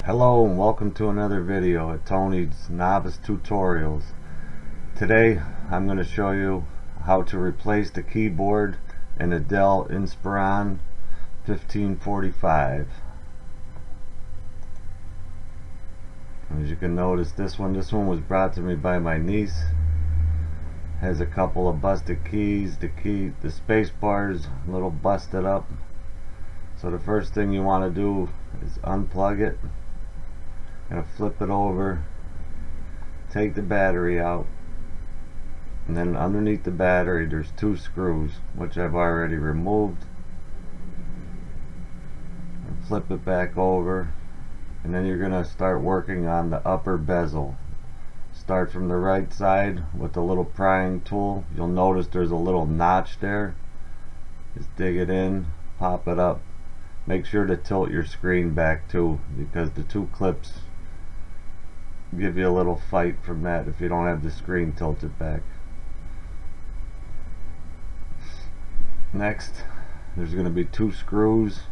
Hello and welcome to another video at Tony's Novice Tutorials. Today I'm going to show you how to replace the keyboard in a Dell Inspiron 1545. As you can notice, this one was brought to me by my niece. Has a couple of busted keys. The space bar is a little busted up. So the first thing you want to do is unplug it. Gonna flip it over, take the battery out, and then underneath the battery there's two screws which I've already removed. And flip it back over, and then you're gonna start working on the upper bezel. Start from the right side with the little prying tool. You'll notice there's a little notch there. Just dig it in, pop it up. Make sure to tilt your screen back too, because the two clips give you a little fight from that if you don't have the screen tilted back. Next, there's going to be two screws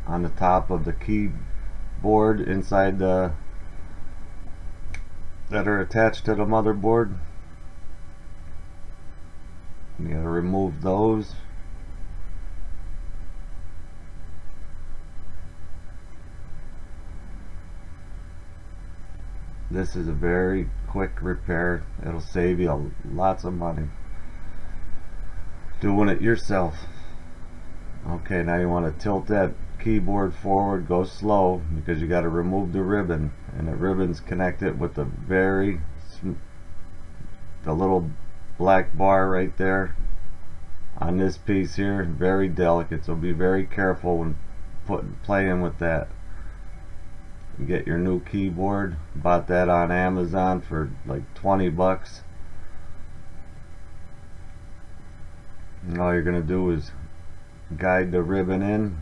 on the top of the keyboard inside that are attached to the motherboard. You got to remove those. This is a very quick repair. It'll save you lots of money doing it yourself. Okay, now you want to tilt that keyboard forward. Go slow because you got to remove the ribbon, and the ribbon's connected with the little black bar right there on this piece here. Very delicate, so be very careful when playing with that. Get your new keyboard. Bought that on Amazon for like 20 bucks. And all you're gonna do is guide the ribbon in,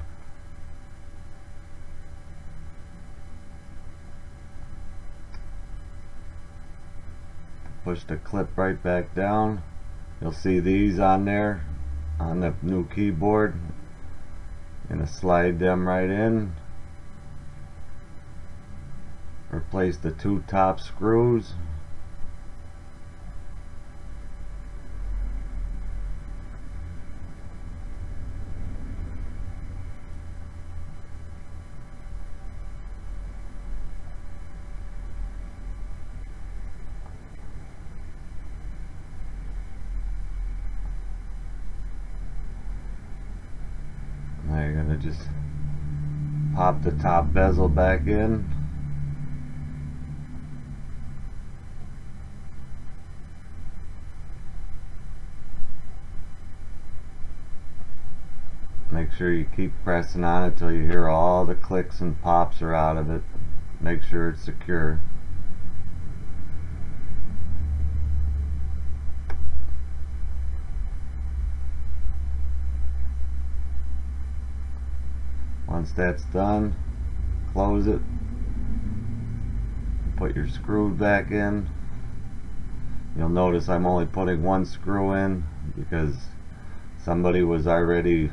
push the clip right back down. You'll see these on there on the new keyboard. Gonna slide them right in. Replace the two top screws. Now you're gonna just pop the top bezel back in. Make sure you keep pressing on it till you hear all the clicks and pops are out of it. Make sure it's secure. Once that's done, close it. Put your screw back in. You'll notice I'm only putting one screw in because somebody was already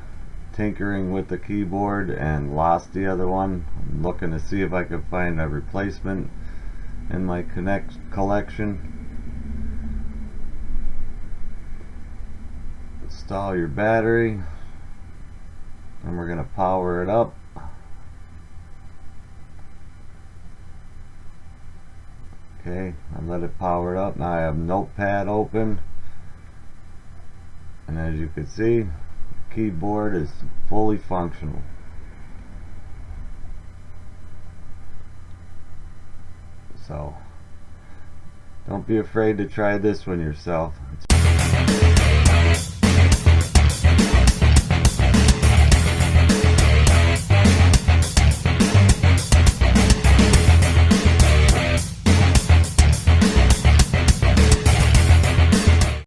tinkering with the keyboard and lost the other one. I'm looking to see if I could find a replacement in my collection. Install your battery, and we're going to power it up. Okay, I let it power it up. Now I have Notepad open, and as you can see, keyboard is fully functional. So don't be afraid to try this one yourself.